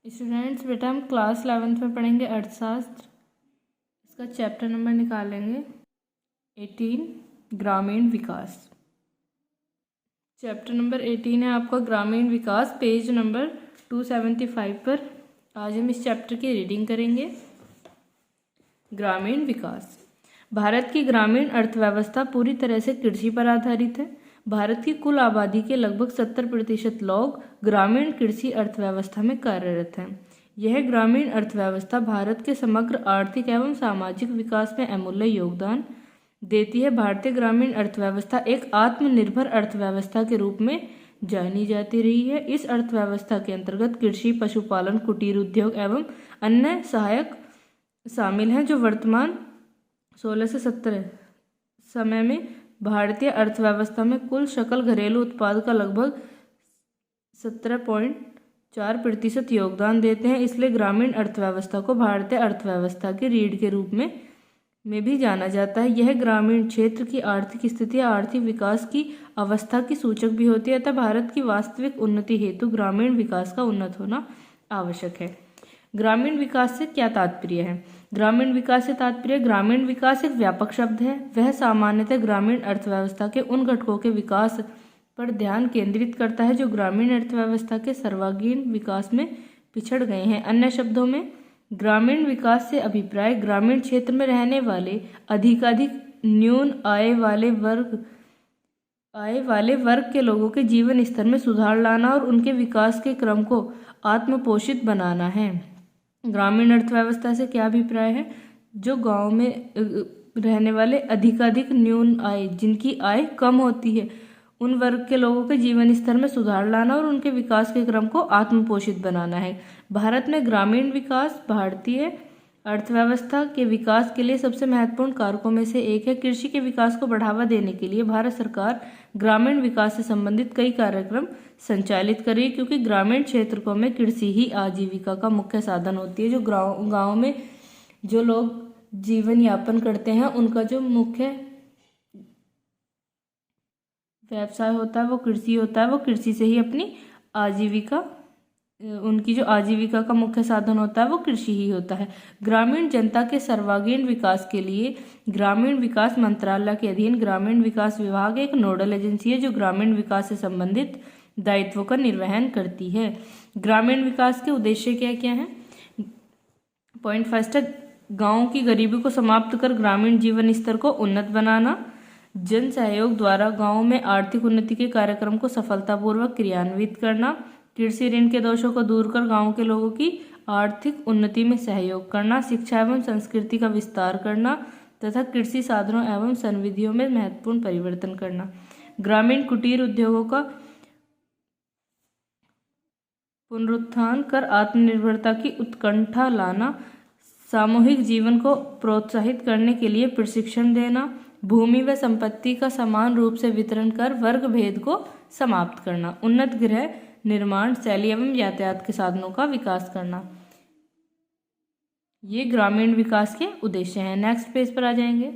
Students, बेटा हम class 11th में पढ़ेंगे अर्थशास्त्र। इसका चैप्टर नंबर निकालेंगे 18 ग्रामीण विकास। चैप्टर नंबर 18 है आपका ग्रामीण विकास, पेज नंबर 275 पर। आज हम इस चैप्टर की रीडिंग करेंगे। ग्रामीण विकास। भारत की ग्रामीण अर्थव्यवस्था पूरी तरह से कृषि पर आधारित है। भारत की कुल आबादी के लगभग 70% लोग ग्रामीण कृषि अर्थव्यवस्था में कार्यरत हैं। यह ग्रामीण अर्थव्यवस्था भारत के समग्र आर्थिक एवं सामाजिक विकास में अमूल्य योगदान देती है। भारतीय ग्रामीण अर्थव्यवस्था एक आत्मनिर्भर अर्थव्यवस्था के रूप में जानी जाती रही है। इस अर्थव्यवस्था के अंतर्गत कृषि, पशुपालन, कुटीर उद्योग एवं अन्य सहायक शामिल हैं, जो वर्तमान 16 से 17 समय में भारतीय अर्थव्यवस्था में कुल सकल घरेलू उत्पाद का लगभग 17.4% योगदान देते हैं। इसलिए ग्रामीण अर्थव्यवस्था को भारतीय अर्थव्यवस्था की रीढ़ के रूप में भी जाना जाता है। यह ग्रामीण क्षेत्र की आर्थिक स्थिति, आर्थिक विकास की अवस्था की सूचक भी होती है, अतः भारत की वास्तविक उन्नति हेतु ग्रामीण विकास का उन्नत होना आवश्यक है। ग्रामीण विकास से क्या तात्पर्य है? ग्रामीण विकास से तात्पर्य, ग्रामीण विकास एक व्यापक शब्द है। वह सामान्यतः ग्रामीण अर्थव्यवस्था के उन घटकों के विकास पर ध्यान केंद्रित करता है जो ग्रामीण अर्थव्यवस्था के सर्वांगीण विकास में पिछड़ गए हैं। अन्य शब्दों में, ग्रामीण विकास से अभिप्राय ग्रामीण क्षेत्र में रहने वाले अधिकाधिक न्यून आय वाले वर्ग के लोगों के जीवन स्तर में सुधार लाना और उनके विकास के क्रम को आत्मपोषित बनाना है। ग्रामीण अर्थव्यवस्था से क्या अभिप्राय है? जो गांव में रहने वाले अधिकाधिक न्यून आय, जिनकी आय कम होती है, उन वर्ग के लोगों के जीवन स्तर में सुधार लाना और उनके विकास के क्रम को आत्मपोषित बनाना है। भारत में ग्रामीण विकास भारतीय अर्थव्यवस्था के विकास के लिए सबसे महत्वपूर्ण कारकों में से एक है। कृषि के विकास को बढ़ावा देने के लिए भारत सरकार ग्रामीण विकास से संबंधित कई कार्यक्रम संचालित कर रही है, क्योंकि ग्रामीण क्षेत्रों में कृषि ही आजीविका का मुख्य साधन होती है। जो गाँव में जो लोग जीवन यापन करते हैं, उनका जो मुख्य व्यवसाय होता है वो कृषि होता है। वो कृषि से ही अपनी आजीविका, उनकी जो आजीविका का मुख्य साधन होता है वो कृषि ही होता है। ग्रामीण जनता के सर्वांगीण विकास के लिए ग्रामीण विकास मंत्रालय के अधीन ग्रामीण विकास विभाग एक नोडल एजेंसी है, जो ग्रामीण विकास से संबंधित दायित्वों का निर्वहन करती है। ग्रामीण विकास के उद्देश्य क्या क्या हैं? पॉइंट फर्स्ट है, गाँव की गरीबी को समाप्त कर ग्रामीण जीवन स्तर को उन्नत बनाना। जन सहयोग द्वारा गाँव में आर्थिक उन्नति के कार्यक्रम को सफलतापूर्वक क्रियान्वित करना। कृषि ऋण के दोषों को दूर कर गांव के लोगों की आर्थिक उन्नति में सहयोग करना। शिक्षा एवं संस्कृति का विस्तार करना तथा कृषि साधनों एवं संविधियों में महत्वपूर्ण परिवर्तन करना। ग्रामीण कुटीर उद्योगों का पुनरुत्थान कर आत्मनिर्भरता की उत्कंठा लाना। सामूहिक जीवन को प्रोत्साहित करने के लिए प्रशिक्षण देना। भूमि व संपत्ति का समान रूप से वितरण कर वर्ग भेद को समाप्त करना। उन्नत गृह निर्माण शैली एवं यातायात के साधनों का विकास करना। ये ग्रामीण विकास के उद्देश्य हैं। नेक्स्ट पेज पर आ जाएंगे।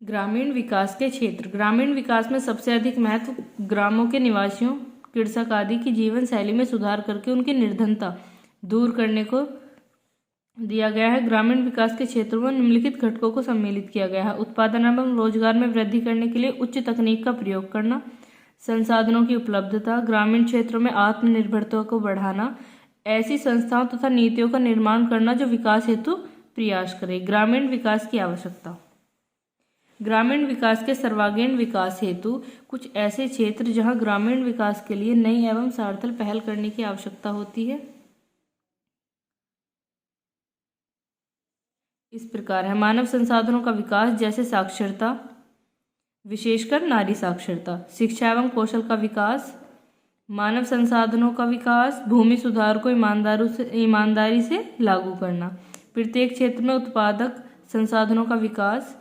ग्रामीण विकास के क्षेत्र। ग्रामीण विकास में सबसे अधिक महत्व ग्रामों के निवासियों, कृषक आदि की जीवन शैली में सुधार करके उनकी निर्धनता दूर करने को दिया गया है। ग्रामीण विकास के क्षेत्रों में निम्नलिखित घटकों को सम्मिलित किया गया है। उत्पादन एवं रोजगार में वृद्धि करने के लिए उच्च तकनीक का प्रयोग करना। संसाधनों की उपलब्धता। ग्रामीण क्षेत्रों में आत्मनिर्भरता को बढ़ाना। ऐसी संस्थाओं तथा नीतियों का निर्माण करना जो विकास हेतु प्रयास करे। ग्रामीण विकास की आवश्यकता। ग्रामीण विकास के सर्वांगीण विकास हेतु कुछ ऐसे क्षेत्र जहां ग्रामीण विकास के लिए नई एवं सार्थक पहल करने की आवश्यकता होती है, इस प्रकार है। मानव संसाधनों का विकास, जैसे साक्षरता, विशेषकर नारी साक्षरता। शिक्षा एवं कौशल का विकास। मानव संसाधनों का विकास। भूमि सुधार को ईमानदारी से लागू करना। प्रत्येक क्षेत्र में उत्पादक संसाधनों का विकास।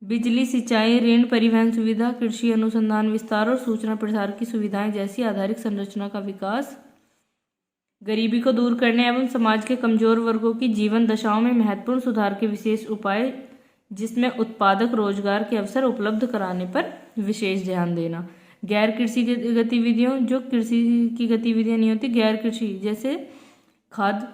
बिजली, सिंचाई, ऋण, परिवहन सुविधा, कृषि अनुसंधान विस्तार और सूचना प्रसार की सुविधाएं जैसी आधारिक संरचना का विकास। गरीबी को दूर करने एवं समाज के कमजोर वर्गों की जीवन दशाओं में महत्वपूर्ण सुधार के विशेष उपाय, जिसमें उत्पादक रोजगार के अवसर उपलब्ध कराने पर विशेष ध्यान देना। गैर कृषि गतिविधियों, जो कृषि की गतिविधियां नहीं होती, गैर कृषि, जैसे खाद्य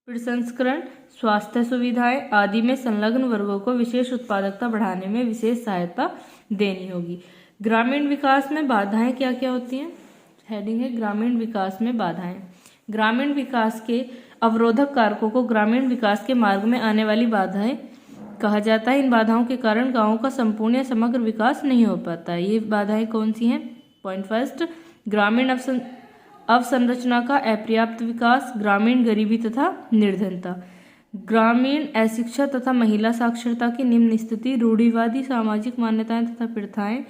प्रसंस्करण, स्वास्थ्य सुविधाएं आदि में संलग्न वर्गों को विशेष उत्पादकता बढ़ाने में विशेष सहायता देनी होगी। ग्रामीण विकास में बाधाएं क्या क्या होती हैं? हेडिंग है ग्रामीण विकास में बाधाएं। ग्रामीण विकास के अवरोधक कारकों को ग्रामीण विकास के मार्ग में आने वाली बाधाएं कहा जाता है। इन बाधाओं के कारण गांवों का संपूर्ण या समग्र विकास नहीं हो पाता है। ये बाधाएं कौन सी हैं? पॉइंट फर्स्ट, ग्रामीण अवसंरचना का अपर्याप्त विकास, ग्रामीण गरीबी तथा निर्धनता, ग्रामीण अशिक्षा तथा महिला साक्षरता की निम्न स्थिति, रूढ़िवादी सामाजिक मान्यताएं तथा प्रथाएं,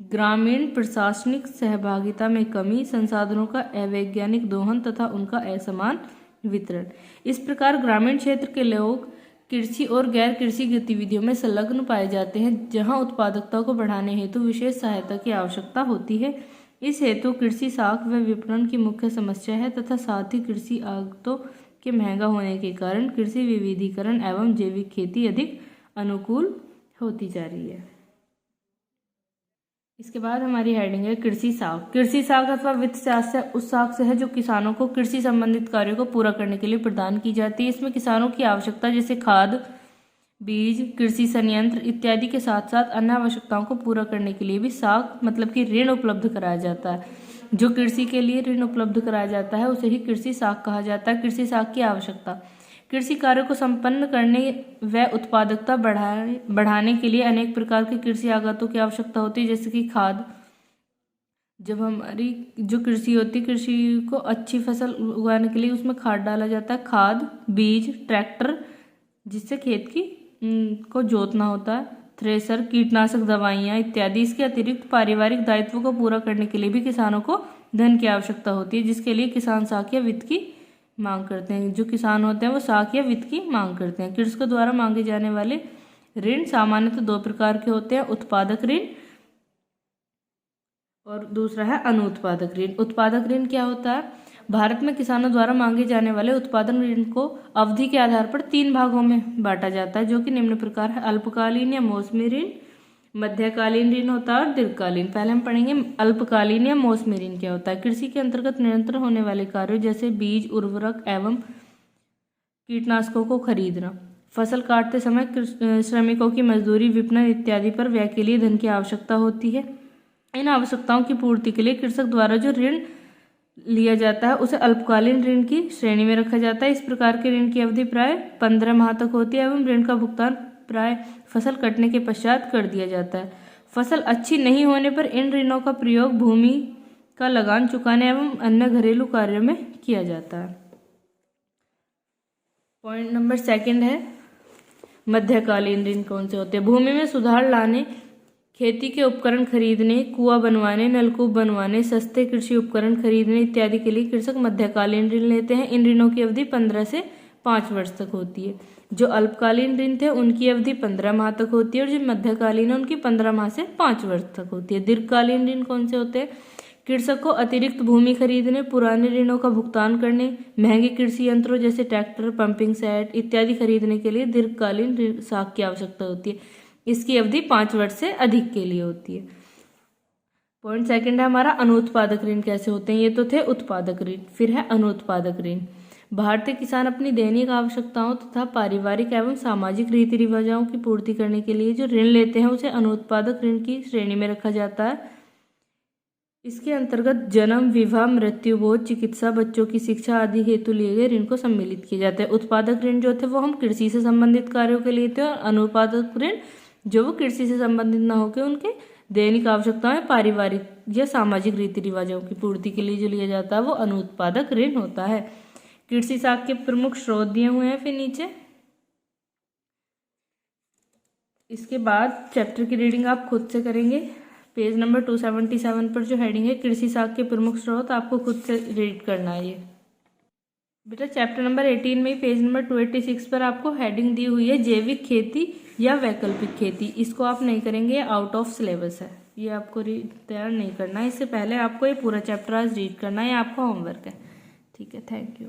ग्रामीण प्रशासनिक सहभागिता में कमी, संसाधनों का अवैज्ञानिक दोहन तथा उनका असमान वितरण। इस प्रकार ग्रामीण क्षेत्र के लोग कृषि और गैर कृषि गतिविधियों में संलग्न पाए जाते हैं, जहां उत्पादकता को बढ़ाने हेतु विशेष सहायता की आवश्यकता होती है। इस हेतु कृषि साख व विपणन की मुख्य समस्या है तथा साथ ही कृषि आगतों के महंगा होने के कारण कृषि विविधीकरण एवं जैविक खेती अधिक अनुकूल होती जा रही है। इसके बाद हमारी हेडिंग है कृषि साख। कृषि साख अथवा वित्त सहायता उस साख से है जो किसानों को कृषि संबंधित कार्यों को पूरा करने के लिए प्रदान की जाती है। इसमें किसानों की आवश्यकता जैसे खाद, बीज, कृषि संयंत्र इत्यादि के साथ साथ अन्य आवश्यकताओं को पूरा करने के लिए भी साख मतलब कि ऋण उपलब्ध कराया जाता है। जो कृषि के लिए ऋण उपलब्ध कराया जाता है उसे ही कृषि साख कहा जाता है। कृषि साख की आवश्यकता कृषि कार्यों को संपन्न करने व उत्पादकता बढ़ाने के लिए अनेक प्रकार के कृषि आगतों की आवश्यकता होती है, जैसे कि खाद। जब हमारी जो कृषि होती है, कृषि को अच्छी फसल उगाने के लिए उसमें खाद डाला जाता है। खाद, बीज, ट्रैक्टर जिससे खेत की को जोतना होता है, थ्रेसर, कीटनाशक दवाइयाँ इत्यादि। इसके अतिरिक्त पारिवारिक दायित्वों को पूरा करने के लिए भी किसानों को धन की आवश्यकता होती है, जिसके लिए किसान साख या वित्त की मांग करते हैं। जो किसान होते हैं वो साख या वित्त की मांग करते हैं। कृषकों द्वारा मांगे जाने वाले ऋण सामान्यतः दो प्रकार के होते हैं, उत्पादक ऋण और दूसरा है अनुत्पादक ऋण। उत्पादक ऋण क्या होता है? भारत में किसानों द्वारा मांगे जाने वाले उत्पादन ऋण को अवधि के आधार पर 3 भागों में बांटा जाता है, जो कि निम्न प्रकार है। अल्पकालीन या मौसमी ऋण, मध्यकालीन ऋण होता है और दीर्घकालीन। पहले हम पढ़ेंगे अल्पकालीन या मौसमी ऋण क्या होता है। कृषि के अंतर्गत निरंतर होने वाले कार्यों जैसे बीज, उर्वरक एवं कीटनाशकों को खरीदना, फसल काटते समय श्रमिकों की मजदूरी, विपणन इत्यादि पर व्यय के लिए धन की आवश्यकता होती है। इन आवश्यकताओं की पूर्ति के लिए कृषक द्वारा जो ऋण लिया जाता है उसे अल्पकालीन ऋण की श्रेणी में रखा जाता है। इस प्रकार के ऋण की अवधि प्राय 15 माह तक होती है एवं ऋण का भुगतान प्राय फसल कटने के पश्चात कर दिया जाता है। फसल अच्छी नहीं होने पर इन ऋणों का प्रयोग भूमि का लगान चुकाने एवं अन्य घरेलू कार्यों में किया जाता है। पॉइंट नंबर 2 है मध्यकालीन ऋण कौन से होते हैं। भूमि में सुधार लाने, खेती के उपकरण खरीदने, कुआं बनवाने, नलकूप बनवाने, सस्ते कृषि उपकरण खरीदने इत्यादि के लिए कृषक मध्यकालीन ऋण लेते हैं। इन ऋणों की अवधि 15 से 5 वर्ष तक होती है। जो अल्पकालीन ऋण थे उनकी अवधि 15 माह तक होती है और जो मध्यकालीन है उनकी 15 माह से 5 वर्ष तक होती है। दीर्घकालीन ऋण कौन से होते हैं? कृषक को अतिरिक्त भूमि खरीदने, पुराने ऋणों का भुगतान करने, महंगे कृषि यंत्रों जैसे ट्रैक्टर, पंपिंग सेट इत्यादि खरीदने के लिए दीर्घकालीन ऋण साख की आवश्यकता होती है। इसकी अवधि 5 वर्ष से अधिक के लिए होती है। पॉइंट 2 है हमारा अनुत्पादक ऋण कैसे होते हैं। ये तो थे उत्पादक ऋण, फिर है अनुत्पादक ऋण। भारतीय किसान अपनी दैनिक आवश्यकताओं तथा पारिवारिक एवं सामाजिक रीति रिवाजों की पूर्ति करने के लिए जो ऋण लेते हैं उसे अनुत्पादक ऋण की श्रेणी में रखा जाता है। इसके अंतर्गत जन्म, विवाह, मृत्यु, बोझ, चिकित्सा, बच्चों की शिक्षा आदि हेतु लिए गए ऋण को सम्मिलित किया जाता है। उत्पादक ऋण जो थे वो हम कृषि से संबंधित कार्यों के लिए थे और अनुत्पादक ऋण जो वो कृषि से संबंधित न होकर उनके दैनिक आवश्यकताएं, पारिवारिक या सामाजिक रीति रिवाजों की पूर्ति के लिए जो लिया जाता है वो अनुत्पादक ऋण होता है। कृषि साख के प्रमुख स्रोत दिए हुए हैं फिर नीचे। इसके बाद चैप्टर की रीडिंग आप खुद से करेंगे। पेज नंबर 277 पर जो हेडिंग है कृषि साख के प्रमुख स्रोत, आपको खुद से रीड करना है ये बेटा। चैप्टर नंबर 18 में पेज नंबर 286 पर आपको हेडिंग दी हुई है जैविक खेती या वैकल्पिक खेती। इसको आप नहीं करेंगे, आउट ऑफ सिलेबस है, ये आपको तैयार नहीं करना है। इससे पहले आपको ये पूरा चैप्टर आज रीड करना है, आपका होमवर्क है। ठीक है, थैंक यू।